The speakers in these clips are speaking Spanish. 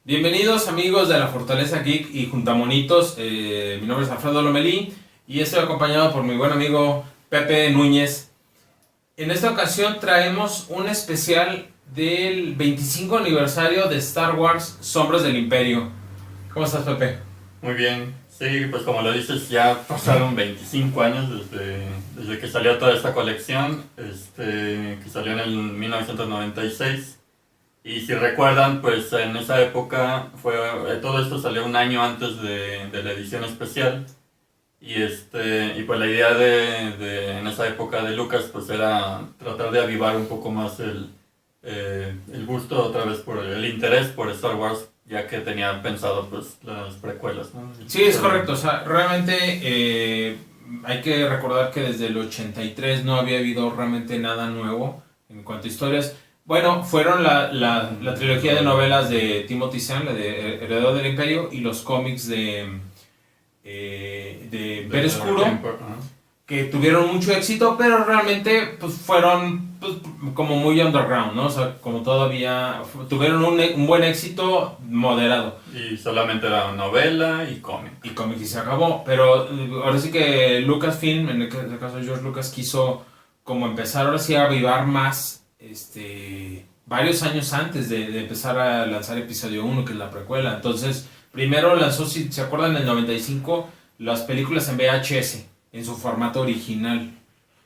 Bienvenidos amigos de la Fortaleza Geek y Juntamonitos, mi nombre es Alfredo Lomelí y estoy acompañado por mi buen amigo Pepe Núñez. En esta ocasión traemos un especial del 25 aniversario de Star Wars Sombras del Imperio. ¿Cómo estás, Pepe? Muy bien, sí, pues como lo dices, ya pasaron 25 años desde que salió toda esta colección, que salió en el 1996. Y si recuerdan, pues en esa época todo esto salió un año antes de la edición especial. Y pues la idea en esa época de Lucas pues era tratar de avivar un poco más el gusto otra vez por el interés por Star Wars, ya que tenía pensado pues las precuelas, ¿no? Sí, es correcto, o sea, realmente hay que recordar que desde el 83 no había habido realmente nada nuevo en cuanto a historias. Bueno, fueron la trilogía de novelas de Timothy Zahn, la de Heredero del Imperio, y los cómics de Imperio Oscuro, que tuvieron mucho éxito, pero realmente pues fueron pues, como muy underground, ¿no? O sea, como todavía tuvieron un buen éxito moderado. Y solamente era novela y cómic. Y se acabó, pero ahora sí que Lucasfilm, en el caso de George Lucas, quiso como empezar ahora sí a avivar más varios años antes de empezar a lanzar episodio 1, que es la precuela. Entonces, primero lanzó, si se acuerdan, en el 95 las películas en VHS, en su formato original.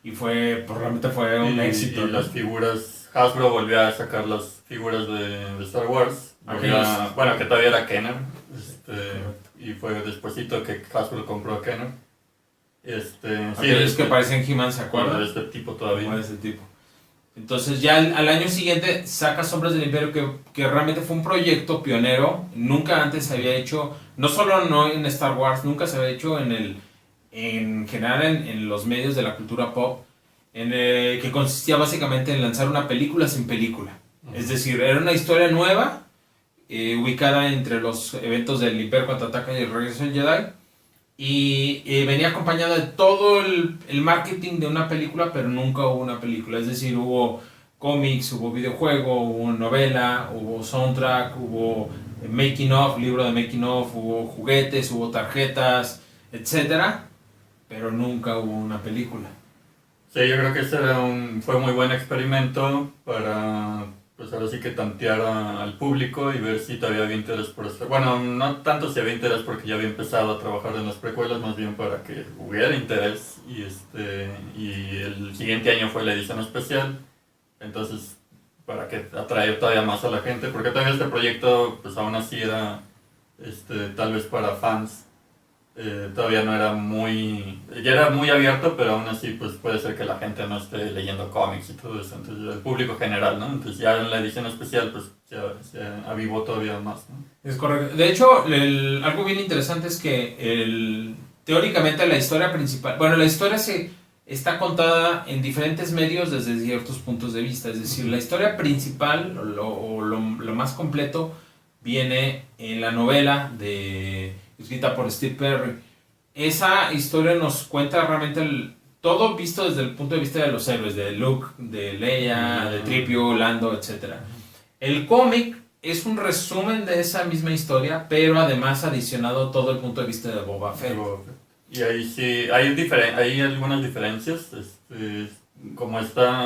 Y realmente fue un éxito. Y las figuras, Hasbro volvió a sacar las figuras de Star Wars. Bueno, que todavía era Kenner. Y fue despuesito que Hasbro compró a Kenner. Aquellos que parecen He-Man, ¿se acuerdan? De este tipo todavía. De este tipo. Entonces ya al año siguiente saca Sombras del Imperio, que realmente fue un proyecto pionero. Nunca antes se había hecho, no solo no en Star Wars, nunca se había hecho en general en los medios de la cultura pop, que consistía básicamente en lanzar una película sin película. Uh-huh. Es decir, era una historia nueva, ubicada entre los eventos del Imperio Contraataca y el Regreso del Jedi. Y venía acompañada de todo el marketing de una película, pero nunca hubo una película. Es decir, hubo cómics, hubo videojuego, hubo novela, hubo soundtrack, hubo making of, libro de making of, hubo juguetes, hubo tarjetas, etcétera, pero nunca hubo una película. Sí, yo creo que ese fue muy buen experimento para, pues ahora sí que tantear al público y ver si todavía había interés por esto. Bueno, no tanto si había interés porque ya había empezado a trabajar en las precuelas, más bien para que hubiera interés. Y el siguiente año fue la edición especial, entonces para que atraer todavía más a la gente, porque todavía este proyecto pues aún así era tal vez para fans. Todavía no era ya era muy abierto, pero aún así pues puede ser que la gente no esté leyendo cómics y todo eso, entonces el público general, ¿no? Entonces ya en la edición especial pues se avivó todavía más, ¿no? Es correcto. De hecho, algo bien interesante es que teóricamente la historia principal, bueno, la historia está contada en diferentes medios desde ciertos puntos de vista, es decir, la historia principal o lo más completo viene en la novela escrita por Steve Perry. Esa historia nos cuenta realmente todo visto desde el punto de vista de los héroes, de Luke, de Leia, de Tripio, Lando, etc. El cómic es un resumen de esa misma historia, pero además adicionado todo el punto de vista de Boba Fett. Y ahí sí, hay algunas diferencias, como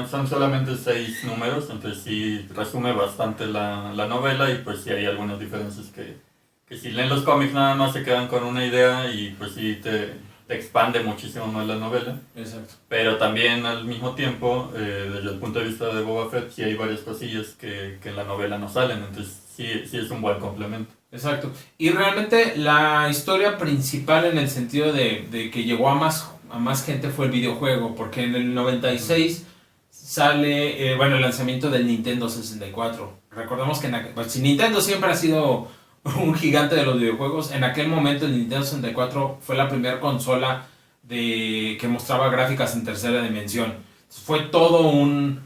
son solamente 6 números, entonces sí resume bastante la novela y pues sí hay algunas diferencias que si leen los cómics nada más se quedan con una idea y pues sí te expande muchísimo más la novela. Exacto. Pero también al mismo tiempo, desde el punto de vista de Boba Fett, sí hay varias cosillas que en la novela no salen, entonces sí es un buen complemento. Exacto. Y realmente la historia principal en el sentido de que llegó a más gente fue el videojuego, porque en el 96 sale el lanzamiento del Nintendo 64. Recordemos que Nintendo siempre ha sido un gigante de los videojuegos. En aquel momento el Nintendo 64 fue la primera consola que mostraba gráficas en tercera dimensión. Fue un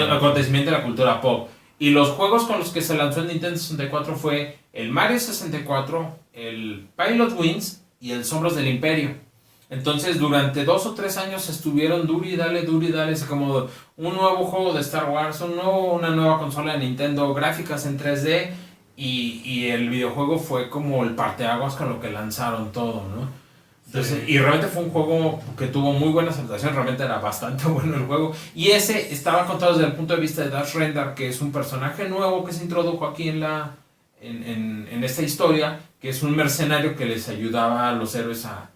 acontecimiento de la cultura pop. Y los juegos con los que se lanzó el Nintendo 64 fue el Mario 64, el Pilot Wings y el Sombras del Imperio. Entonces durante 2 o 3 años estuvieron duri y dale, es como un nuevo juego de Star Wars, una nueva consola de Nintendo, gráficas en 3D y el videojuego fue como el parteaguas con lo que lanzaron todo, ¿no? Entonces, y realmente fue un juego que tuvo muy buena aceptación, realmente era bastante bueno el juego. Y ese estaba contado desde el punto de vista de Dash Rendar, que es un personaje nuevo que se introdujo aquí en esta historia, que es un mercenario que les ayudaba a los héroes a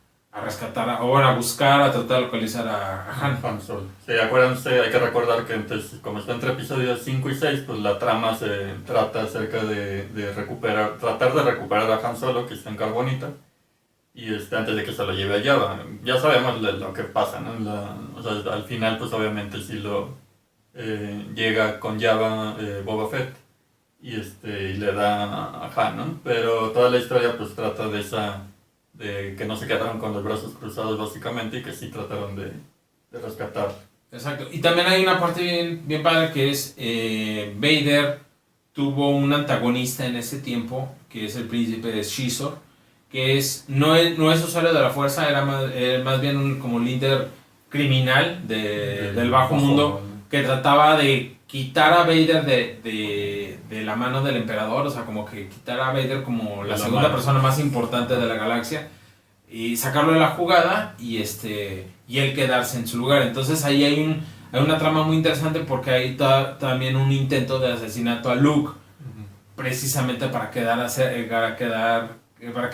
rescatar, a buscar, a tratar de localizar a Han Solo. Sí, acuérdense, hay que recordar que entonces, como está entre episodios 5 y 6, pues la trama se trata acerca de tratar de recuperar a Han Solo, que está en Carbonita. Y antes de que se lo lleve a Java. Ya sabemos lo que pasa, ¿no? O sea, al final, pues obviamente sí llega con Java Boba Fett y le da a Han, ¿no? Pero toda la historia pues trata de que no se quedaron con los brazos cruzados básicamente y que sí trataron de rescatar. Exacto. Y también hay una parte bien padre que es Vader tuvo un antagonista en ese tiempo, que es el príncipe de Shizor, que no es usuario de la fuerza, era más bien como líder criminal del bajo mundo, que trataba de quitar a Vader de la mano del emperador, o sea, como que quitar a Vader como la segunda persona más importante de la galaxia y sacarlo de la jugada y él quedarse en su lugar. Entonces ahí hay una trama muy interesante porque hay también un intento de asesinato a Luke, precisamente para que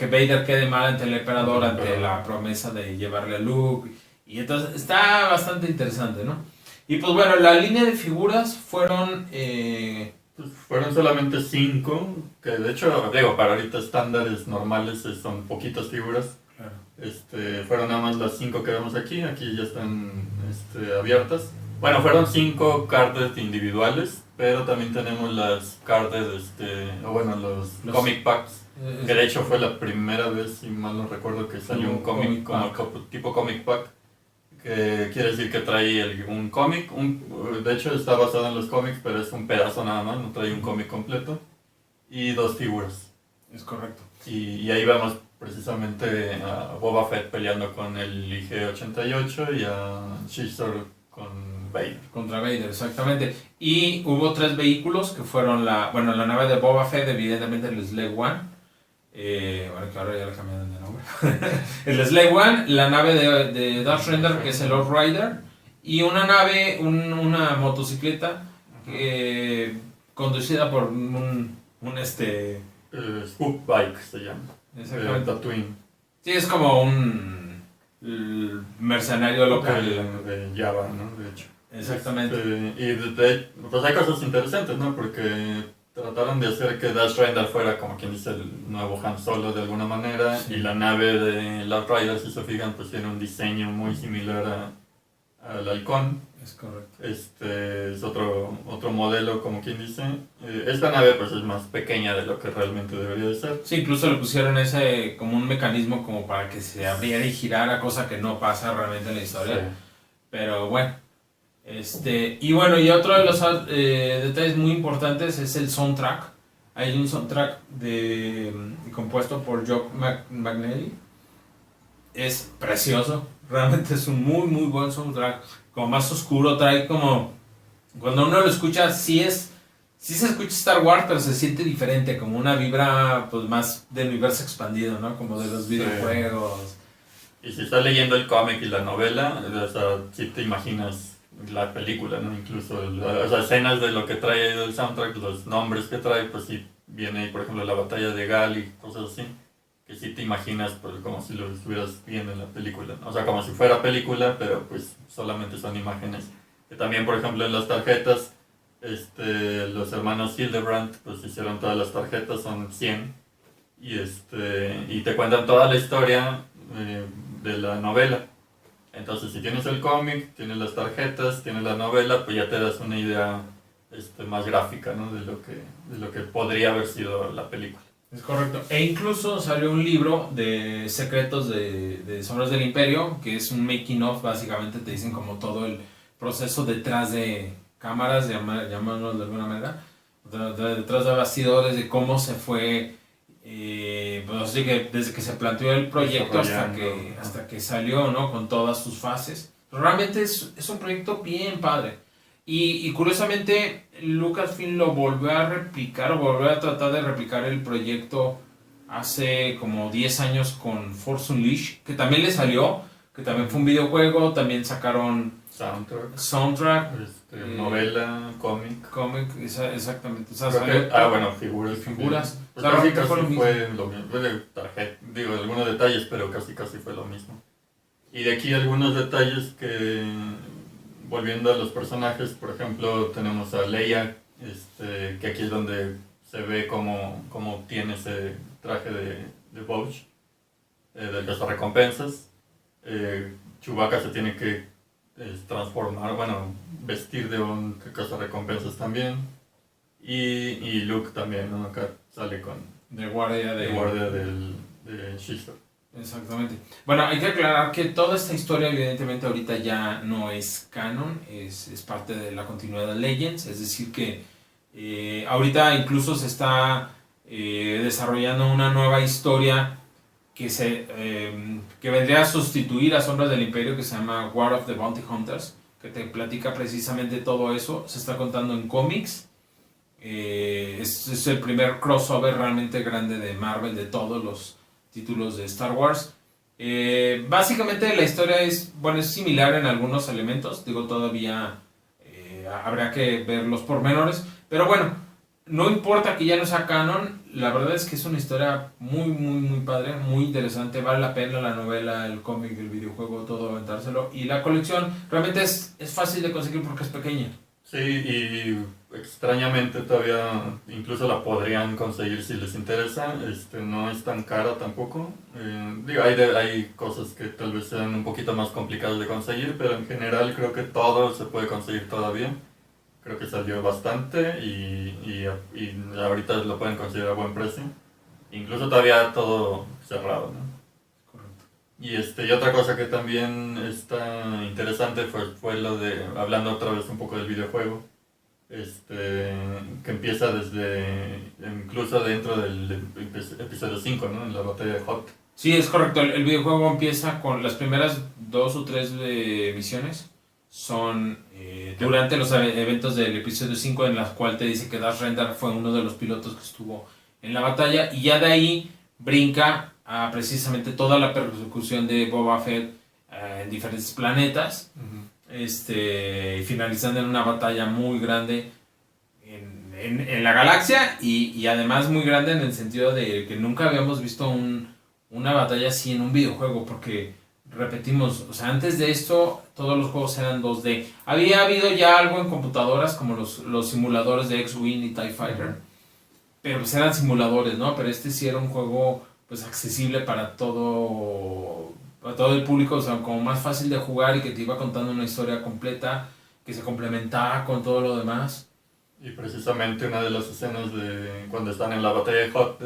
Vader quede mal ante el emperador, ante la promesa de llevarle a Luke. Y entonces está bastante interesante, ¿no? Y pues bueno, la línea de figuras fueron... Pues fueron solamente 5, que de hecho, digo, para ahorita estándares normales son poquitas figuras. Claro. Fueron nada más las 5 que vemos aquí ya están abiertas. Bueno, fueron 5 cards individuales, pero también tenemos las cards, los comic packs. Que de hecho fue la primera vez, si mal no recuerdo, que salió un cómic como tipo comic pack. Que quiere decir que trae un cómic, de hecho está basado en los cómics, pero es un pedazo nada más, no trae un cómic completo. Y 2 figuras. Es correcto. Y ahí vemos precisamente a Boba Fett peleando con el IG-88 y a Shizor con Vader. Contra Vader, exactamente. Y hubo 3 vehículos que fueron la nave de Boba Fett, evidentemente el Slave One. Bueno, que ahora ya le cambiaron de nombre. El Slave One, la nave de Dash Rendar, que es el Outrider, y una nave, una motocicleta conducida por un Spook Bike se llama. Exactamente. Tatooine. Sí, es como un mercenario local. De Java, ¿no? De hecho. Exactamente. Pues hay cosas interesantes, ¿no? Porque trataron de hacer que Dash Rendar fuera como quien dice el nuevo Han Solo de alguna manera. Sí. Y la nave de la Outrider, si se fijan, pues tiene un diseño muy similar al Halcón. Es correcto. Es otro modelo, como quien dice. Esta nave pues es más pequeña de lo que realmente debería de ser. Sí, incluso le pusieron como un mecanismo como para que se abriera y girara, cosa que no pasa realmente en la historia. Sí. Pero bueno. Y bueno, y otro de los detalles muy importantes es el soundtrack. Hay un soundtrack compuesto por Jock McNally. Es precioso, realmente es un muy muy buen soundtrack. Como más oscuro, trae como... Cuando uno lo escucha, sí se escucha Star Wars, pero se siente diferente, como una vibra pues más del universo expandido, ¿no? Como de los videojuegos. Y si estás leyendo el cómic y la novela, o sea, sí te imaginas la película, ¿no? Incluso escenas de lo que trae el soundtrack, los nombres que trae, pues sí viene, por ejemplo, la batalla de Gal y cosas así, que sí te imaginas pues como si lo estuvieras viendo en la película, ¿no? O sea, como si fuera película, pero pues solamente son imágenes. Que también, por ejemplo, en las tarjetas, los hermanos Hildebrand pues hicieron todas las tarjetas, son 100, y te cuentan toda la historia de la novela. Entonces, si tienes el cómic, tienes las tarjetas, tienes la novela, pues ya te das una idea más gráfica, ¿no? De lo que podría haber sido la película. Es correcto. E incluso salió un libro de secretos de Sombras del Imperio, que es un making of, básicamente te dicen como todo el proceso detrás de cámaras, llamémoslo de alguna manera, detrás de bastidores, de cómo se fue, pues así que desde que se planteó el proyecto hasta que salió, ¿no? Con todas sus fases. Realmente es un proyecto bien padre. Y curiosamente Lucasfilm lo volvió a replicar, o volvió a tratar de replicar el proyecto hace como 10 años con Force Unleashed, que también le salió, que también fue un videojuego, también sacaron soundtrack, novela, cómic. Exactamente. O sea, bueno, figuras. Pues casi fue lo mismo. Digo, algunos detalles, pero casi fue lo mismo. Y de aquí algunos detalles que, volviendo a los personajes, por ejemplo, tenemos a Leia, que aquí es donde se ve cómo obtiene ese traje de Bouch, del cazarrecompensas. Chewbacca se tiene que transformar, vestir de un cazarrecompensas también. Y Luke también, ¿no? Acá sale de guardia de Shister. Exactamente. Bueno, hay que aclarar que toda esta historia evidentemente ahorita ya no es canon, es parte de la continuidad de Legends, es decir que ahorita incluso se está desarrollando una nueva historia que vendría a sustituir a Sombras del Imperio, que se llama War of the Bounty Hunters, que te platica precisamente todo eso. Se está contando en cómics. Es el primer crossover realmente grande de Marvel, de todos los títulos de Star Wars. Básicamente la historia es similar en algunos elementos. Digo, todavía habrá que ver los pormenores. Pero bueno, no importa que ya no sea canon. La verdad es que es una historia muy, muy, muy padre, muy interesante. Vale la pena la novela, el cómic, el videojuego, todo aventárselo. Y la colección realmente es fácil de conseguir porque es pequeña. Sí, y extrañamente todavía incluso la podrían conseguir si les interesa. No es tan cara tampoco. Digo, hay cosas que tal vez sean un poquito más complicadas de conseguir, pero en general creo que todo se puede conseguir todavía. Creo que salió bastante y ahorita lo pueden conseguir a buen precio. Incluso todavía todo cerrado, ¿no? Y otra cosa que también está interesante fue lo de, hablando otra vez un poco del videojuego, que empieza incluso dentro del episodio 5, ¿no? En la batalla de Hoth. Sí, es correcto. El videojuego empieza con las primeras 2 o 3 misiones. Son durante los eventos del episodio 5, en las cuales te dice que Dash Rendar fue uno de los pilotos que estuvo en la batalla. Y ya de ahí brinca a precisamente toda la persecución de Boba Fett en diferentes planetas. Finalizando en una batalla muy grande en la galaxia y además muy grande en el sentido de que nunca habíamos visto una batalla así en un videojuego, porque repetimos, o sea, antes de esto todos los juegos eran 2D. Había habido ya algo en computadoras como los simuladores de X-Wing y TIE Fighter, pero pues eran simuladores, ¿no? Pero sí era un juego pues accesible para todo el público, o sea, como más fácil de jugar y que te iba contando una historia completa que se complementaba con todo lo demás. Y precisamente una de las escenas de cuando están en la batalla de Hoth,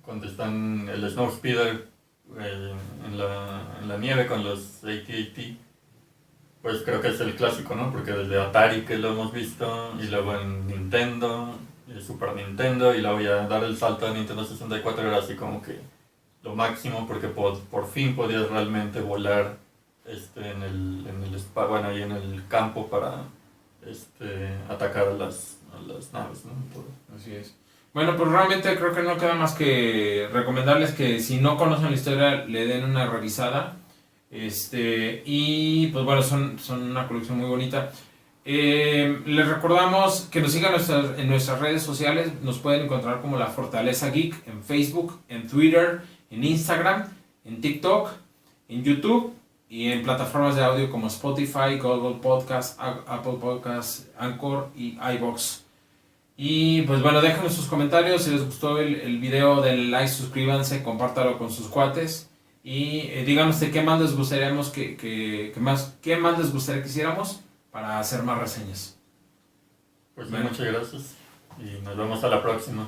cuando están el Snowspeeder en la nieve con los AT-AT, pues creo que es el clásico, ¿no? Porque desde Atari que lo hemos visto, y luego en Nintendo, Super Nintendo, y luego ya dar el salto a Nintendo 64 era así como que lo máximo, porque por fin podías realmente volar en el campo para atacar a las naves, ¿no? Así es. Bueno, pues realmente creo que no queda más que recomendarles que si no conocen la historia le den una revisada. Y pues bueno, son una colección muy bonita. Les recordamos que nos sigan en nuestras redes sociales. Nos pueden encontrar como La Fortaleza Geek en Facebook, en Twitter, en Instagram, en TikTok, en YouTube y en plataformas de audio como Spotify, Google Podcast, Apple Podcast, Anchor y iVoox. Y pues bueno, déjenos sus comentarios. Si les gustó el video, denle like, suscríbanse, compártalo con sus cuates. Y díganos de qué más les gustaría qué más les gustaría que hiciéramos para hacer más reseñas. Pues sí, Bueno. muchas gracias y nos vemos a la próxima.